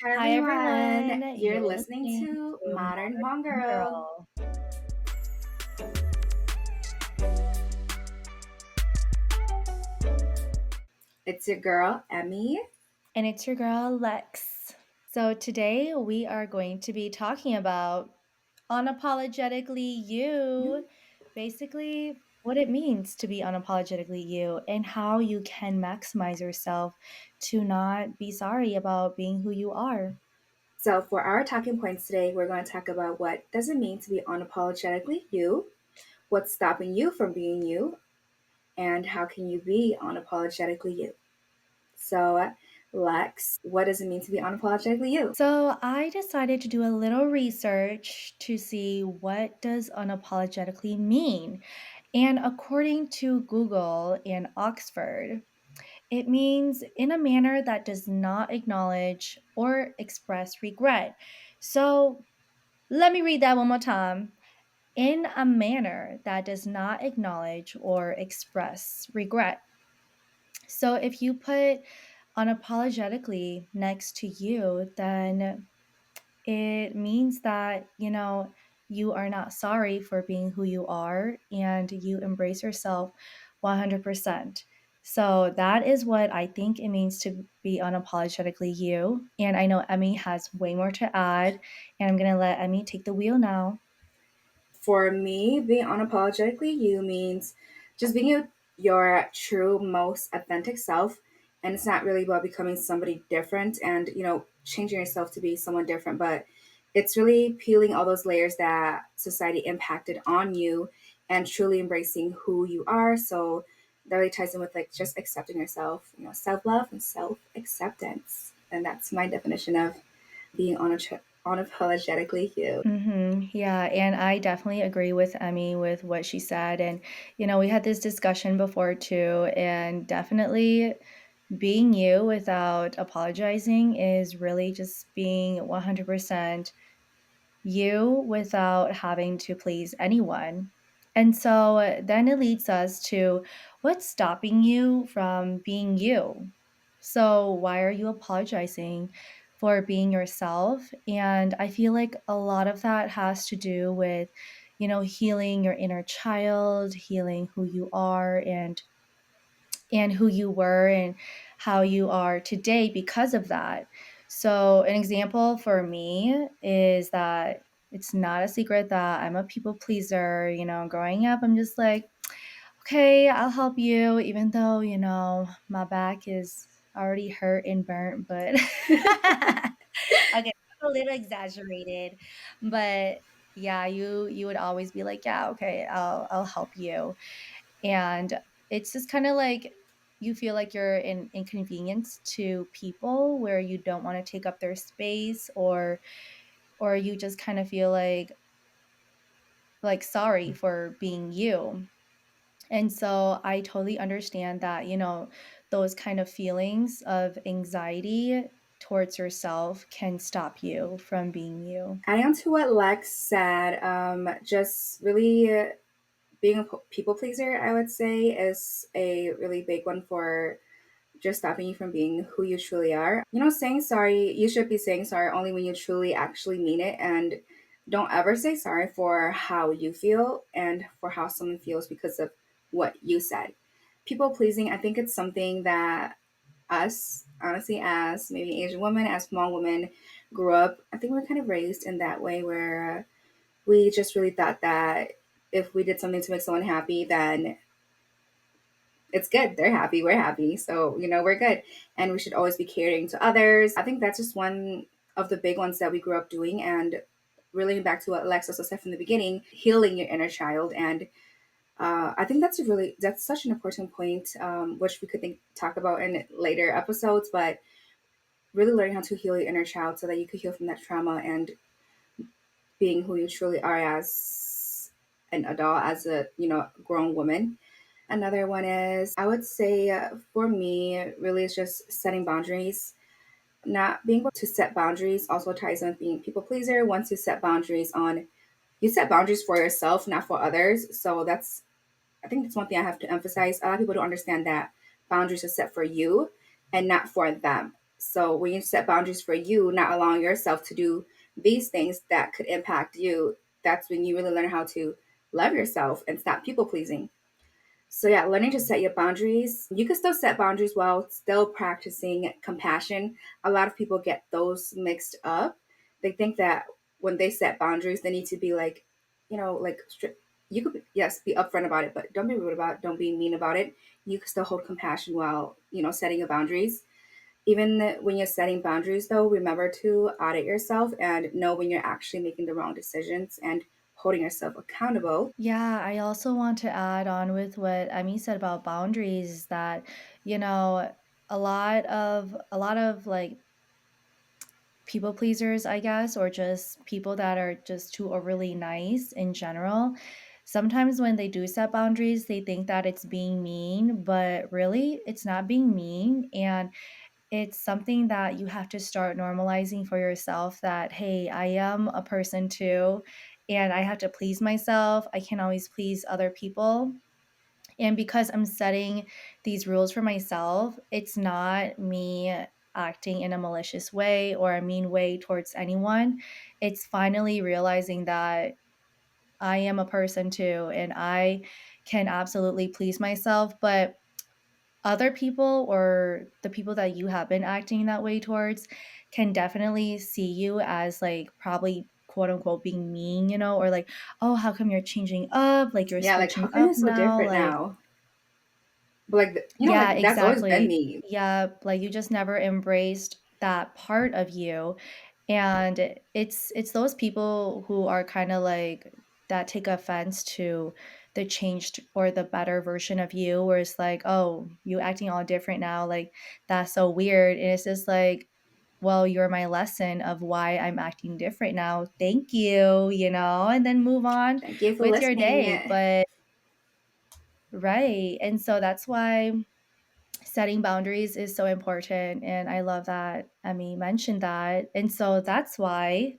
Hi Hi everyone, everyone, you're you're listening listening to to Modern Mom Modern Girl. Girl, It's your girl, Emmy. and it's your girl Lex. So today we are going to be talking about unapologetically you, basically what it means to be unapologetically you and how you can maximize yourself to not be sorry about being who you are. So for our talking points today, we're going to talk about what does it mean to be unapologetically you, what's stopping you from being you, and how can you be unapologetically you. So, Lex, what does it mean to be unapologetically you? So I decided to do a little research to see what does unapologetically mean. And according to Google and Oxford, it means in a manner that does not acknowledge or express regret. So let me read that one more time. In a manner that does not acknowledge or express regret. So if you put unapologetically next to you, then it means that, you are not sorry for being who you are and you embrace yourself 100%. So that is what I think it means to be unapologetically you. And I know Emmy has way more to add, and I'm going to let Emmy take the wheel now. For me, being unapologetically you means just being your true, most authentic self. And it's not really about becoming somebody different and, changing yourself to be someone different, but it's really peeling all those layers that society impacted on you and truly embracing who you are. So that really ties in with like just accepting yourself, self love and self acceptance. And that's my definition of being unapologetically you. Yeah, and I definitely agree with Emmy with what she said. And, we had this discussion before too, and definitely being you without apologizing is really just being 100% you without having to please anyone. And so then it leads us to what's stopping you from being you? So, why are you apologizing for being yourself? And I feel like a lot of that has to do with, healing your inner child, healing who you are and who you were and how you are today because of that. So, an example for me is that it's not a secret that I'm a people pleaser. Growing up, I'm just like, okay, I'll help you, even though, my back is already hurt and burnt, but okay, a little exaggerated. But yeah, you would always be like, yeah, okay, I'll help you. And it's just kind of like you feel like you're an inconvenience to people where you don't want to take up their space or you just kind of feel like sorry for being you. And so I totally understand that, those kind of feelings of anxiety towards yourself can stop you from being you. Adding on to what Lex said, just really being a people pleaser, I would say, is a really big one for just stopping you from being who you truly are. Saying sorry, you should be saying sorry only when you truly actually mean it. And don't ever say sorry for how you feel and for how someone feels because of what you said. People pleasing, I think it's something that us, honestly, as maybe Asian women, as small women, grew up. I think we're kind of raised in that way where we just really thought that if we did something to make someone happy, then it's good. They're happy. We're happy. So, we're good. And we should always be catering to others. I think that's just one of the big ones that we grew up doing. And relating back to what Alexis said from the beginning, healing your inner child. And I think that's such an important point, which we could talk about in later episodes, but really learning how to heal your inner child so that you could heal from that trauma and being who you truly are as an adult, as a grown woman. Another one is I would say for me, really is just setting boundaries. Not being able to set boundaries also ties in with being a people pleaser. Once you set boundaries you set boundaries for yourself, not for others. So I think that's one thing I have to emphasize. A lot of people don't understand that boundaries are set for you and not for them. So when you set boundaries for you, not allowing yourself to do these things that could impact you, that's when you really learn how to love yourself and stop people pleasing. So yeah, learning to set your boundaries. You can still set boundaries while still practicing compassion. A lot of people get those mixed up. They think that when they set boundaries, they need to be like, like you could yes be upfront about it, but don't be rude about it. Don't be mean about it. You can still hold compassion while setting your boundaries. Even when you're setting boundaries, though, remember to audit yourself and know when you're actually making the wrong decisions and holding yourself accountable. Yeah, I also want to add on with what Emmy said about boundaries that, you know, a lot of like people pleasers, I guess, or just people that are just too overly nice in general. Sometimes when they do set boundaries, they think that it's being mean, but really it's not being mean. And it's something that you have to start normalizing for yourself that, hey, I am a person too, and I have to please myself. I can't always please other people. And because I'm setting these rules for myself, it's not me acting in a malicious way or a mean way towards anyone. It's finally realizing that I am a person too, and I can absolutely please myself. But other people or the people that you have been acting that way towards can definitely see you as like probably quote unquote being mean, or like, oh, how come you're changing up? Like you're Yeah, like how switching come you're up so now? different Like, now? But like yeah, like that's always been exactly. me. Yeah, like you just never embraced that part of you. And it's those people who are kind of like that take offense to the changed or the better version of you, where it's like, oh, you acting all different now, like that's so weird. And it's just like, well, you're my lesson of why I'm acting different now. Thank you, and then move on Thank you for with your day. listening. But right. And so that's why setting boundaries is so important, and I love that Emmy mentioned that. And so that's why,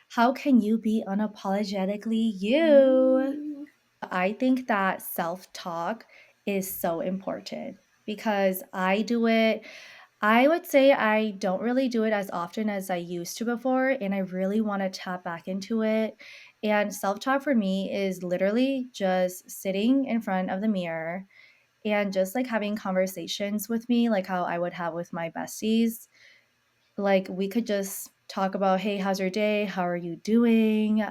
how can you be unapologetically you? Ooh. I think that self-talk is so important because I do it. I would say I don't really do it as often as I used to before, and I really want to tap back into it. And self-talk for me is literally just sitting in front of the mirror and just like having conversations with me, like how I would have with my besties. Like we could just talk about, hey, how's your day? How are you doing?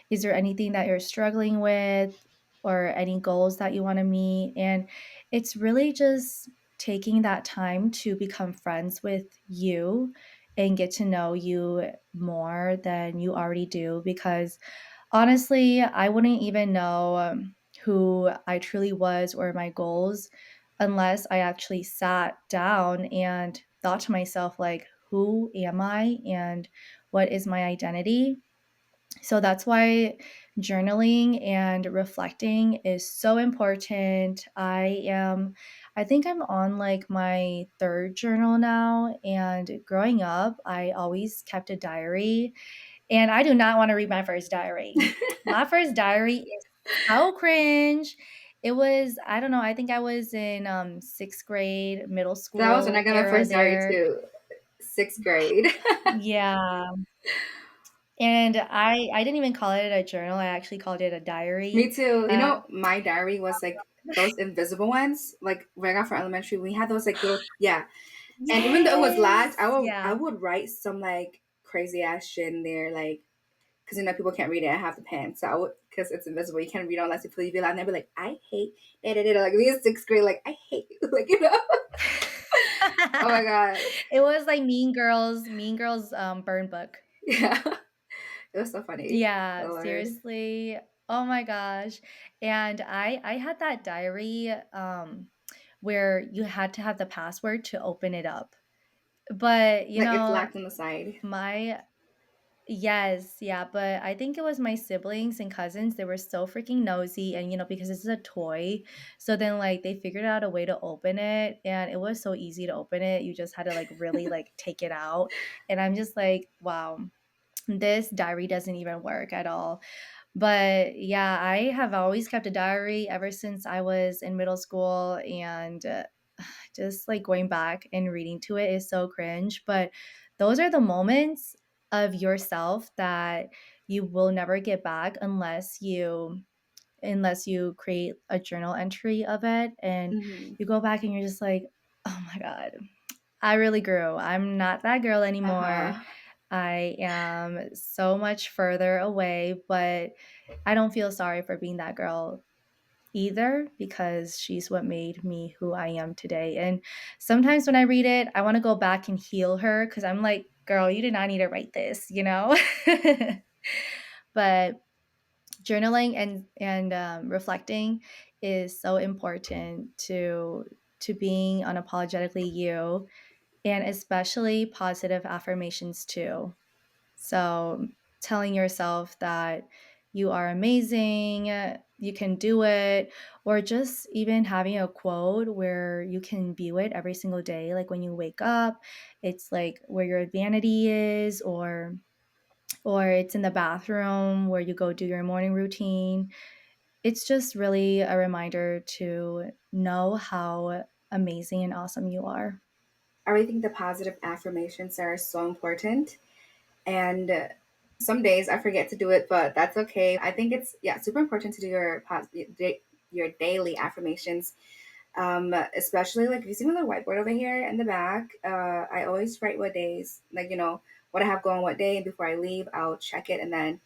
Is there anything that you're struggling with or any goals that you want to meet? And it's really just taking that time to become friends with you and get to know you more than you already do, because honestly, I wouldn't even know who I truly was or my goals unless I actually sat down and thought to myself, like, who am I and what is my identity? So that's why journaling and reflecting is so important. I think I'm on like my third journal now. And growing up, I always kept a diary, and I do not wanna read my first diary. My first diary is so cringe. It was, I don't know, I think I was in, 6th grade, middle That was when I school got my era first diary there. too. 6th grade. Yeah, and I didn't even call it a journal, I actually called it a Me diary. too. Uh My diary was like those invisible ones, like when I got from elementary. We had those like little, yeah. And even though it was locked, Yes! I Yeah. would write some like crazy ass shit in there, like because people can't read it. I have the pen, so I would, because it's invisible. You can't read it unless you leave it out. And I'd be like, I hate da da da. Like me in 6th grade, like I hate you, like Oh my god, It was like Mean Girls, burn book. yeah, it was so funny. Yeah, Oh Lord, seriously. Oh my gosh. And I had that diary where you had to have the password to open it up. But, like it's locked on the side. my yes, yeah, but I think it was my siblings and cousins, they were so freaking nosy, and because this is a toy, so then like they figured out a way to open it, and it was so easy to open it. You just had to like really like take it out. And I'm just like, wow, this diary doesn't even work at all. But yeah, I have always kept a diary ever since I was in middle school, and just like going back and reading to it is so cringe. But those are the moments of yourself that you will never get back unless you create a journal entry of it and Hmm. you go back and you're just like, oh my God, I really grew. I'm not that girl Uh anymore. huh. I am so much further away, but I don't feel sorry for being that girl either because she's what made me who I am today. And sometimes when I read it, I want to go back and heal her because I'm like, girl, you did not need to write this, you know? But journaling and reflecting is so important to being unapologetically you, and especially positive affirmations too. So, telling yourself that you are amazing, you can do it, or just even having a quote where you can view it every single day. Like when you wake up, it's like where your vanity is, or it's in the bathroom where you go do your morning routine. It's just really a reminder to know how amazing and awesome you are. I really think the positive affirmations are so important. And some days I forget to do it, but that's okay. I think it's, yeah, super important to do your daily affirmations. Especially like if you see my little whiteboard over here in the back, I always write what days, like, what I have going what day. And before I leave, I'll check it and then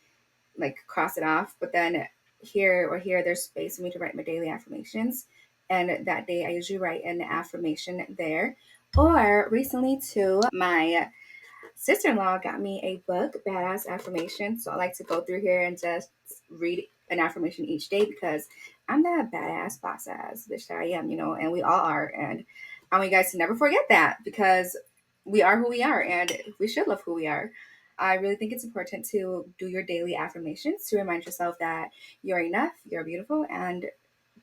like cross it off. But then here or here, there's space for me to write my daily affirmations. And that day, I usually write an affirmation there. Or recently, too, my sister-in-law got me a book, Badass Affirmation. So I like to go through here and just read an affirmation each day because I'm that badass boss ass bitch that I am, and we all are. And I want you guys to never forget that because we are who we are and we should love who we are. I really think it's important to do your daily affirmations to remind yourself that you're enough, you're beautiful, and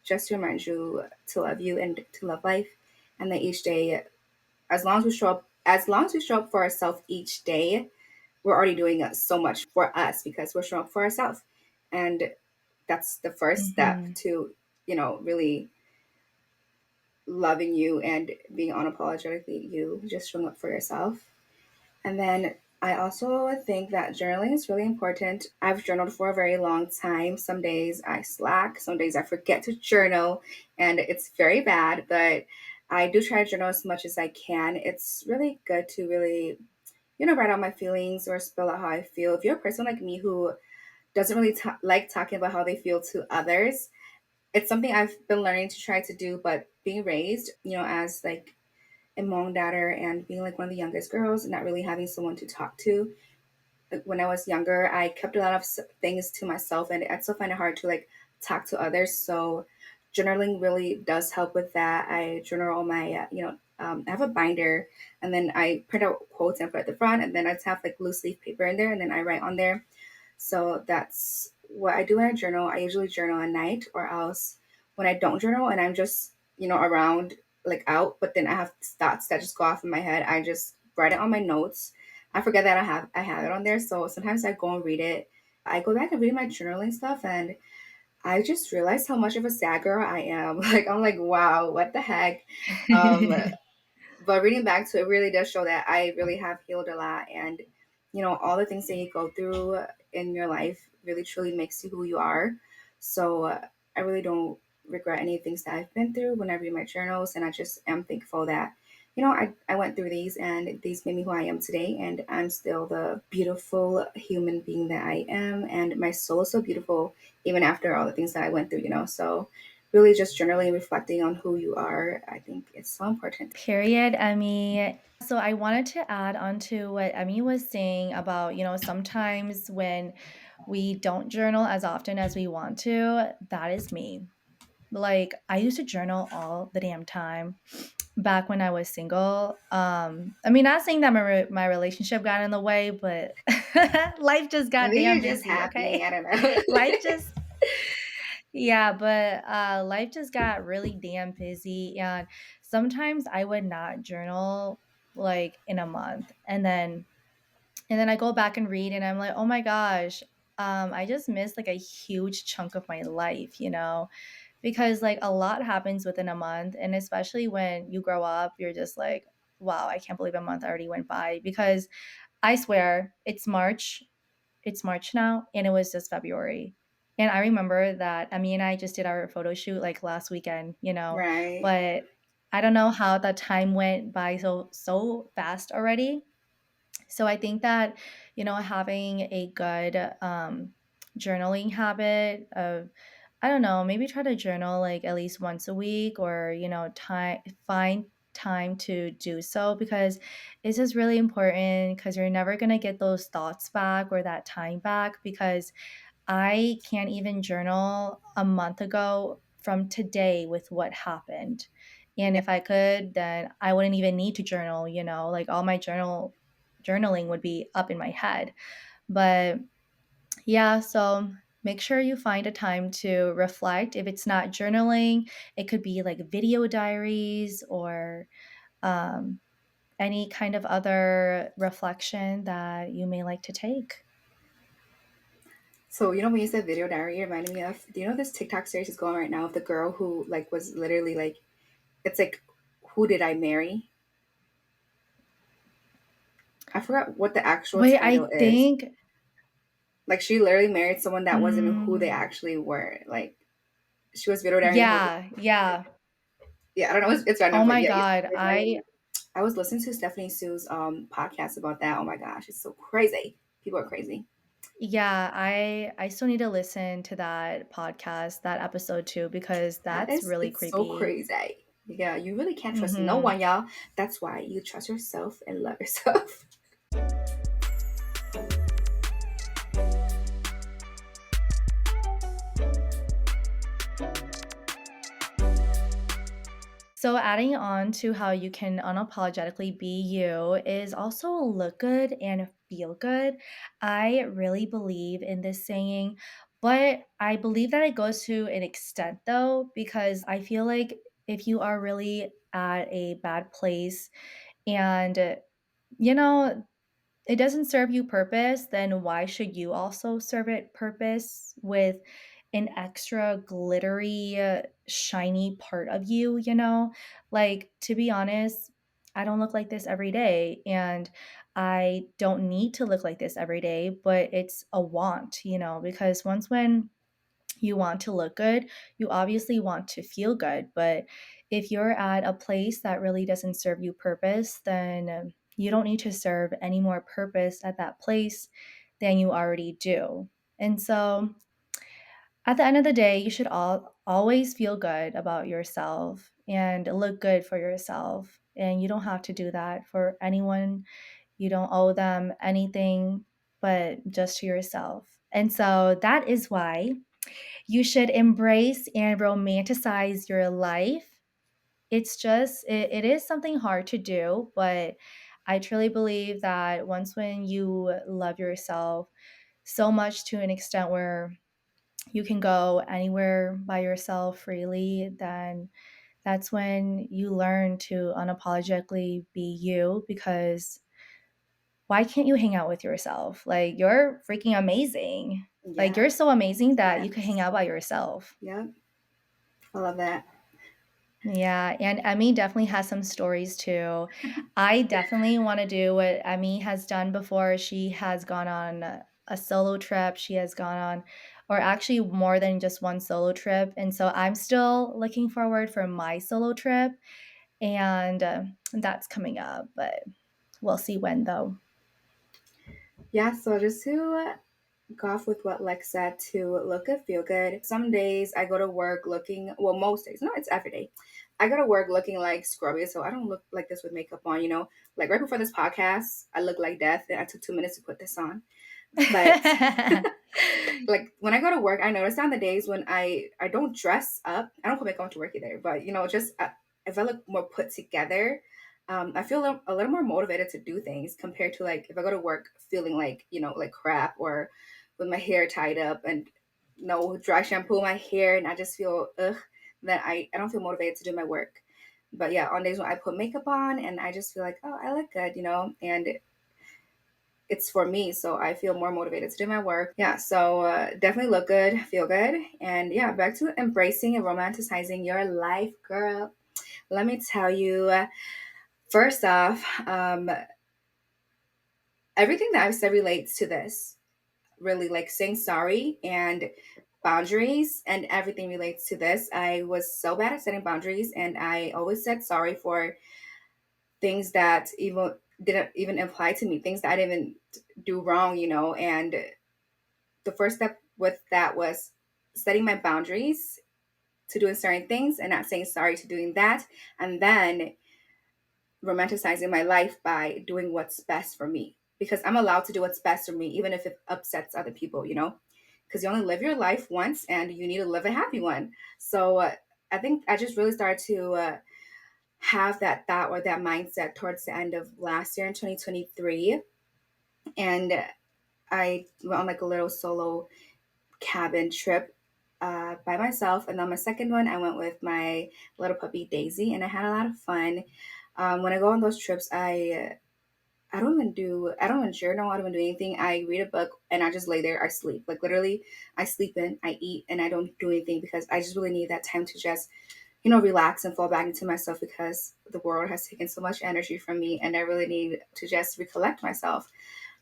just to remind you to love you and to love life. And that each day, as long as we show up for ourselves each day, we're already doing so much for us because we're showing up for ourselves. And that's the first step Mhm. to, really loving you and being unapologetically you, just showing up for yourself. And then I also think that journaling is really important. I've journaled for a very long time. Some days I slack, some days I forget to journal, and it's very bad, but I do try to journal as much as I can. It's really good to really, write out my feelings or spill out how I feel. If you're a person like me who doesn't really like talking about how they feel to others, it's something I've been learning to try to do, but being raised, as like a Hmong daughter and being like one of the youngest girls and not really having someone to talk to. Like when I was younger, I kept a lot of things to myself, and I still find it hard to like talk to others. So journaling really does help with that. I journal all my, I have a binder, and then I print out quotes and put at the front, and then I just have like loose leaf paper in there, and then I write on there. So that's what I do when I journal. I usually journal at night, or else when I don't journal and I'm just, around, like out, but then I have thoughts that just go off in my head, I just write it on my notes. I forget that I have it on there. So sometimes I go and read it. I go back and read my journaling stuff, and I just realized how much of a sad girl I am. Like I'm like, wow, what the heck? Um, but reading back to it really does show that I really have healed a lot, and all the things that you go through in your life really truly makes you who you are. So I really don't regret any things that I've been through when I read my journals, and I just am thankful that I went through these, and these made me who I am today, and I'm still the beautiful human being that I am, and my soul is so beautiful even after all the things that I went through. So really just generally reflecting on who you are, I think it's so important. Period, Emmy. So I wanted to add on to what Emmy was saying about, sometimes when we don't journal as often as we want to, that is me. Like I used to journal all the damn time back when I was single. I mean, not saying that my relationship got in the way, but life just got Maybe damn you're just busy, happy. okay? I don't know. Life just Yeah, but life just got really damn busy, and sometimes I would not journal like in a month, and then I go back and read, and I'm like, oh my gosh, I just missed like a huge chunk of my life, because like a lot happens within a month, and especially when you grow up, you're just like, wow, I can't believe a month already went by. Because I swear it's March now, and it was just February. And I remember that Emmy and I just did our photo shoot like last weekend, Right. but I don't know how that time went by so fast already. So I think that, having a good journaling habit of, I don't know, maybe try to journal like at least once a week, or, find time to do so, because it's just really important, because you're never going to get those thoughts back or that time back, because I can't even journal a month ago from today with what happened. And Yeah. if I could, then I wouldn't even need to journal, like all my journaling would be up in my head. But yeah, so make sure you find a time to reflect. If it's not journaling, it could be like video diaries, or um, any kind of other reflection that you may like to take. So when you said video diary, it reminded me of, do you know this TikTok series is going right now of the girl who like was literally like, it's like, who did I marry? I forgot what the actual Wait, title I is. think, Like she literally married someone that wasn't who they mm, actually were. Like she was video diarying her. yeah, yeah. Yeah, I don't know. It's random, Oh but my yeah, god, I was listening to Stephanie Sue's podcast about that. Oh my gosh, it's so crazy. People are crazy. yeah, I still need to listen to that podcast, that episode too, because that's really It's so creepy. crazy. Yeah, you really can't trust no Mhm. one, y'all. That's why you trust yourself and love yourself. So, adding on to how you can unapologetically be you is also look good and feel good. I really believe in this saying, but I believe that it goes to an extent though, because I feel like if you are really at a bad place, and, you know, it doesn't serve you purpose, then why should you also serve it purpose with an extra glittery, shiny part of you, you know? Like, to be honest, I don't look like this every day, and I don't need to look like this every day, but it's a want, because once when you want to look good, you obviously want to feel good. But if you're at a place that really doesn't serve you purpose, then you don't need to serve any more purpose at that place than you already do. And so at the end of the day, you should always feel good about yourself and look good for yourself. And you don't have to do that for anyone. You don't owe them anything but just to yourself. And so that is why you should embrace and romanticize your life. It is something hard to do, but I truly believe that once when you love yourself so much to an extent where you can go anywhere by yourself freely, then that's when you learn to unapologetically be you, because why can't you hang out with yourself? Like, you're freaking amazing. Like, Yeah. you're so amazing that you could hang Yes. out by yourself. Yep. I love that. Yeah, and Emmy definitely has some stories too. I definitely want to do what Emmy has done before. She has gone on a solo trip. She has gone on, or actually more than just one solo trip. And so I'm still looking forward for my solo trip, and that's coming up, but we'll see when though. Yeah. So just to go off with what Lex said, to look good, feel good. Some days I go to work looking, well, most days, no, it's every day. I go to work looking like scrubby, so I don't look like this with makeup on, Like right before this podcast, I look like death, and I took 2 minutes to put this on. But like when I go to work, I notice on the days when I don't dress up, I don't put makeup on to work either. But just if I look more put together, I feel a little more motivated to do things compared to like if I go to work feeling like like crap, or with my hair tied up and no dry shampoo in my hair, and I just feel ugh. Then I don't feel motivated to do my work. But yeah, on days when I put makeup on and I just feel like, oh, I look good, and it's for me, so I feel more motivated to do my work. Yeah, so definitely look good, feel good, and yeah, back to embracing and romanticizing your life, girl. Let me tell you, first off, everything that I've said relates to this. Really, like saying sorry and boundaries and everything relates to this. I was so bad at setting boundaries, and I always said sorry for things that even didn't even apply to me, things that I didn't even do wrong, And the first step with that was setting my boundaries to doing certain things and not saying sorry to doing that. And then romanticizing my life by doing what's best for me, because I'm allowed to do what's best for me, even if it upsets other people. Because you only live your life once and you need to live a happy one. So I think I just really started to have that thought or that mindset towards the end of last year in 2023. And I went on like a little solo cabin trip by myself. And then my second one, I went with my little puppy Daisy, and I had a lot of fun. When I go on those trips, I don't even journal, I don't even do anything. I read a book and I just lay there, I sleep. Like literally, I sleep in, I eat, and I don't do anything because I just really need that time to just, relax and fall back into myself, because the world has taken so much energy from me and I really need to just recollect myself.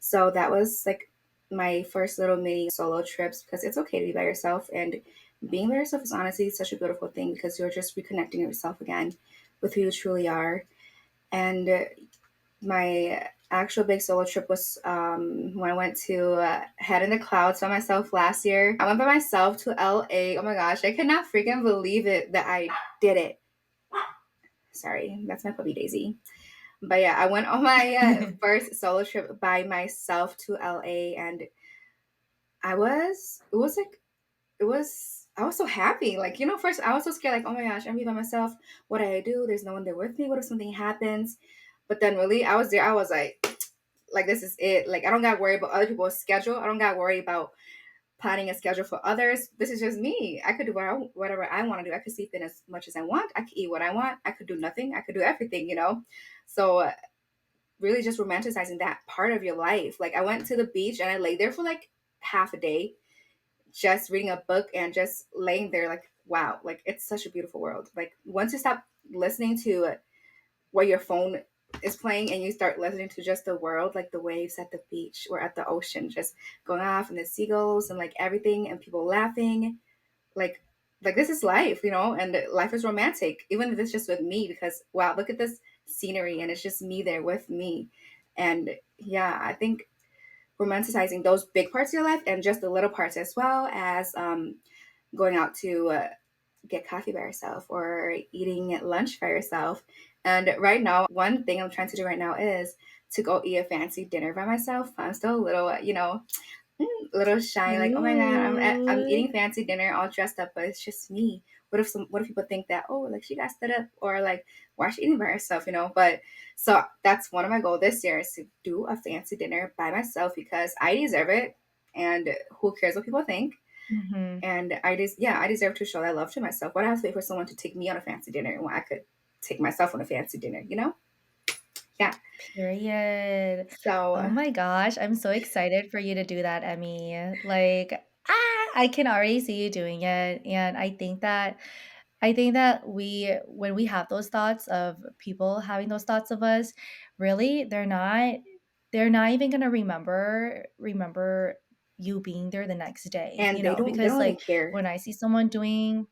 So that was like my first little mini solo trips, because it's okay to be by yourself, and being by yourself is honestly such a beautiful thing because you're just reconnecting yourself again with who you truly are. And my actual big solo trip was when I went to Head in the Clouds by myself last year. I went by myself to LA. Oh my gosh, I could not freaking believe it that I did it. Sorry, that's my puppy Daisy. But yeah, I went on my first solo trip by myself to LA, and it was like, I was so happy. Like, first I was so scared, like, oh my gosh, I'm here by myself. What do I do? There's no one there with me. What if something happens? But then really, I was there. I was like this is it. Like I don't got to worry about other people's schedule. I don't got to worry about planning a schedule for others. This is just me. I could do whatever I want to do. I could sleep in as much as I want. I could eat what I want. I could do nothing. I could do everything. So really just romanticizing that part of your life. Like I went to the beach and I lay there for like half a day, just reading a book and just laying there like, wow, like it's such a beautiful world. Like once you stop listening to what your phone is playing and you start listening to just the world, like the waves at the beach or at the ocean just going off, and the seagulls and like everything and people laughing, like this is life. And life is romantic, even if it's just with me, because wow, look at this scenery and it's just me there with me. And yeah, I think romanticizing those big parts of your life and just the little parts, as well as going out to get coffee by yourself or eating lunch by yourself. And right now, one thing I'm trying to do right now is to go eat a fancy dinner by myself. I'm still a little, a little shy, like, oh my god, I'm Ooh. eating fancy dinner, all dressed up, but it's just me. What if people think that, oh, like she got stood up, or like why is she eating by herself? But so that's one of my goals this year, is to do a fancy dinner by myself, because I deserve it, and who cares what people think? Mhm. And I deserve to show that love to myself. Why do I have to wait for someone to take me on a fancy dinner when I could take myself on a fancy dinner? Yeah. Period. So Oh my gosh, I'm so excited for you to do that, Emmy. Like, I can already see you doing it, and I think that when we have those thoughts of people having those thoughts of us, really they're not even gonna remember you being there the next day, and they because don't even like care. when I see someone doing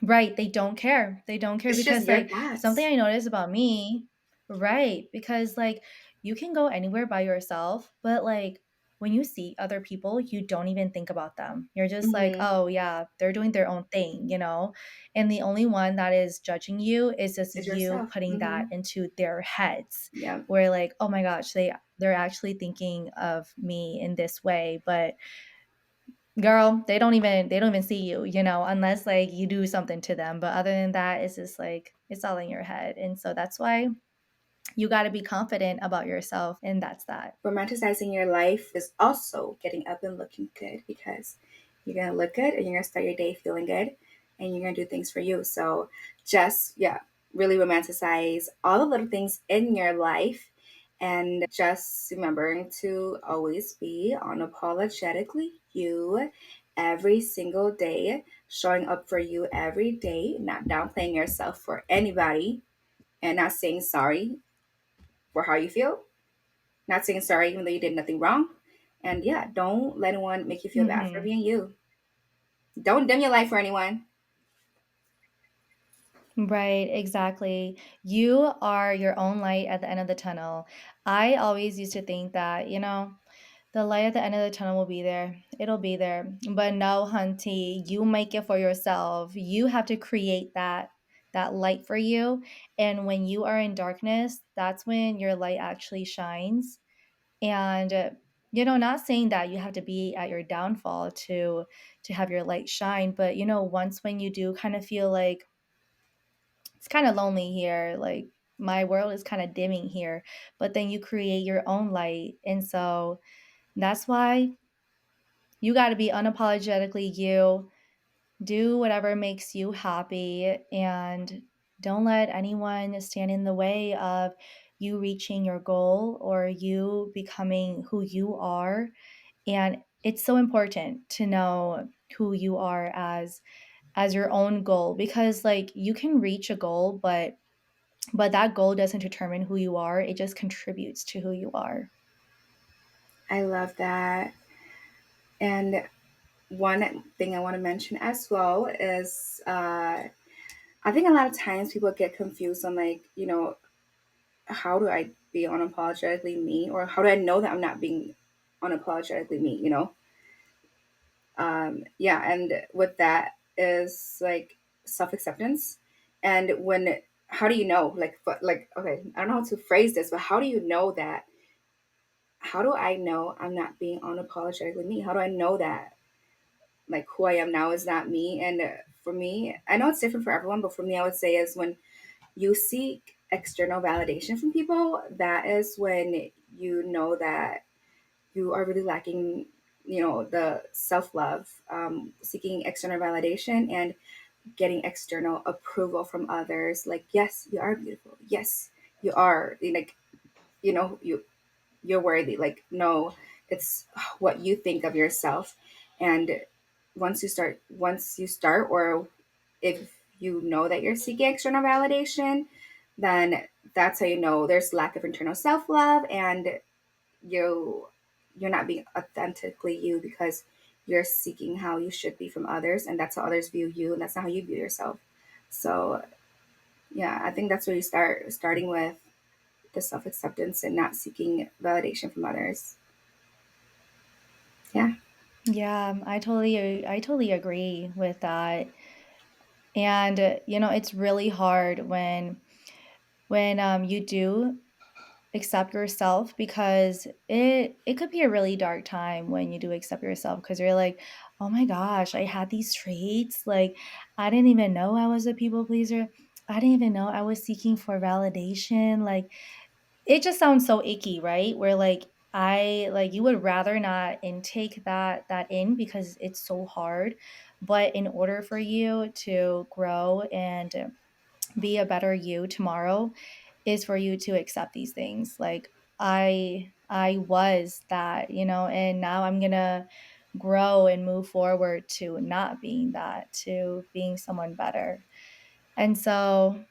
right, they don't care. They don't care It's just because, your like, something thoughts. I noticed about me right, because, like, you can go anywhere by yourself, but, like, when you see other people, you don't even think about them. You're just like, Mm-hmm. "Oh, yeah, they're doing their own thing?" And the only one that is judging you is just It's you yourself. putting that Mm-hmm. into their heads, Yeah. where, like, "Oh my gosh, they're actually thinking of me in this way," but girl, they don't even see you, unless like you do something to them. But other than that, it's just like it's all in your head. And so that's why you got to be confident about yourself. And that's that. Romanticizing your life is also getting up and looking good, because you're going to look good and you're going to start your day feeling good, and you're going to do things for you. So just, yeah, really romanticize all the little things in your life. And just remembering to always be unapologetically you every single day, showing up for you every day, not downplaying yourself for anybody, and not saying sorry for how you feel, not saying sorry even though you did nothing wrong. And yeah, don't let anyone make you feel bad for Mhm. being you. Don't dim your light for anyone. Right, exactly. You are your own light at the end of the tunnel. I always used to think that, the light at the end of the tunnel will be there. It'll be there. But no, hunty, you make it for yourself. You have to create that light for you. And when you are in darkness, that's when your light actually shines. And not saying that you have to be at your downfall to have your light shine, but once when you do kind of feel like it's kind of lonely here, like my world is kind of dimming here, but then you create your own light. And so that's why you got to be unapologetically you. Do whatever makes you happy and don't let anyone stand in the way of you reaching your goal or you becoming who you are. And it's so important to know who you are as your own goal, because like you can reach a goal, but that goal doesn't determine who you are. It just contributes to who you are. I love that. And one thing I want to mention as well is I think a lot of times people get confused on, like, how do I be unapologetically me, or how do I know that I'm not being unapologetically me, yeah, and with that is like self-acceptance. And when, how do you know, like, but like, okay, I don't know how to phrase this, but how do you know that, how do I know I'm not being unapologetically me? How do I know that, like, who I am now is not me? And for me, I know it's different for everyone, but for me, I would say is when you seek external validation from people, that is when you know that you are really lacking, the self love, seeking external validation and getting external approval from others. Like, yes, you are beautiful. Yes, you are. Like, you're worthy. Like, no, it's what you think of yourself. And once you start, or if you know that you're seeking external validation, then that's how you know there's lack of internal self-love, and you you're not being authentically you, because you're seeking how you should be from others, and that's how others view you, and that's not how you view yourself. So yeah, I think that's where you starting with the self-acceptance and not seeking validation from others. Yeah. Yeah, I totally agree with that. And it's really hard when you do accept yourself, because it could be a really dark time when you do accept yourself, because you're like, oh my gosh, I had these traits, like I didn't even know I was a people pleaser. I didn't even know I was seeking for validation. Like it just sounds so icky, right? Where like I like you would rather not intake that in because it's so hard. But in order for you to grow and be a better you tomorrow is for you to accept these things. Like I was that, and now I'm going to grow and move forward to not being that, to being someone better. And so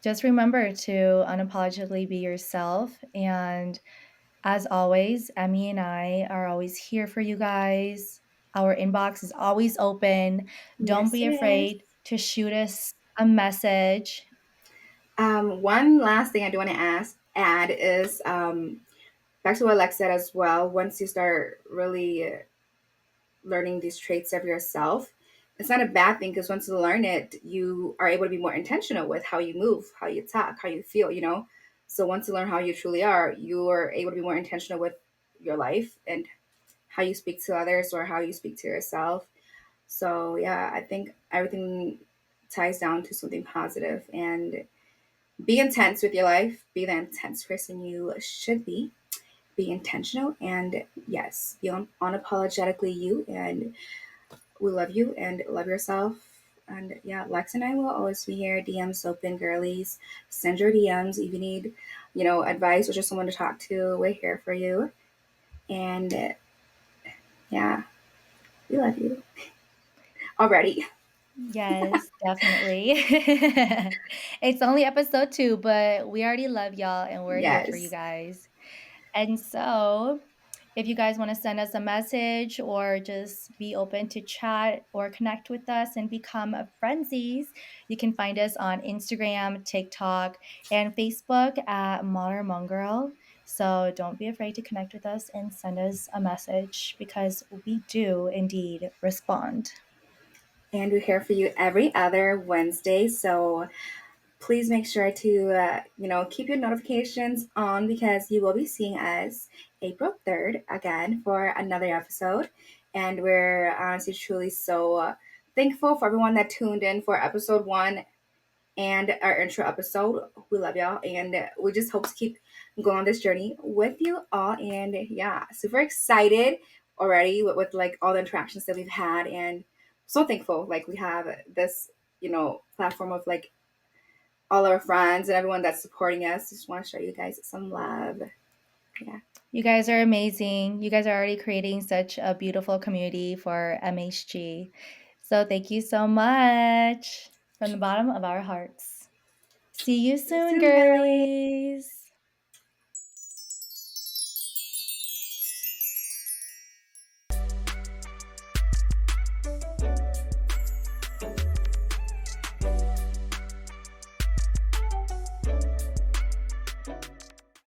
just remember to unapologetically be yourself. And as always, Emmy and I are always here for you guys. Our inbox is always open. Don't Yes, be it is. afraid to shoot us a message. One last thing I do want to add is, back to what Lex said as well. Once you start really learning these traits of yourself, it's not a bad thing, because once you learn it, you are able to be more intentional with how you move, how you talk, how you feel. So once you learn how you truly are, you are able to be more intentional with your life and how you speak to others or how you speak to yourself. So yeah, I think everything ties down to something positive, and be intense with your life. Be the intense person you should be. Be intentional, and yes, be unapologetically you. And we love you and love yourself. And yeah, Lex and I will always be here. DMs open, girlies. Send your DMs if you need, advice or just someone to talk to. We're here for you. And yeah, we love you already. Yes, definitely. It's only episode 2, but we already love y'all and we're here for you Yes. guys. And so, if you guys want to send us a message or just be open to chat or connect with us and become a friendsies, you can find us on Instagram, TikTok, and Facebook at Modern Mongrel. So don't be afraid to connect with us and send us a message because we do indeed respond. And we're here for you every other Wednesday. So please make sure to, keep your notifications on because you will be seeing us April 3rd again for another episode. And we're honestly, truly so thankful for everyone that tuned in for episode 1 and our intro episode. We love y'all. And we just hope to keep going on this journey with you all. And yeah, super excited already with like all the interactions that we've had. And so thankful. Like we have this, platform of like all our friends and everyone that's supporting us. Just want to show you guys some love. Yeah. You guys are amazing. You guys are already creating such a beautiful community for MHG. So thank you so much from the bottom of our hearts. See you See you soon, soon, girlie. girlies.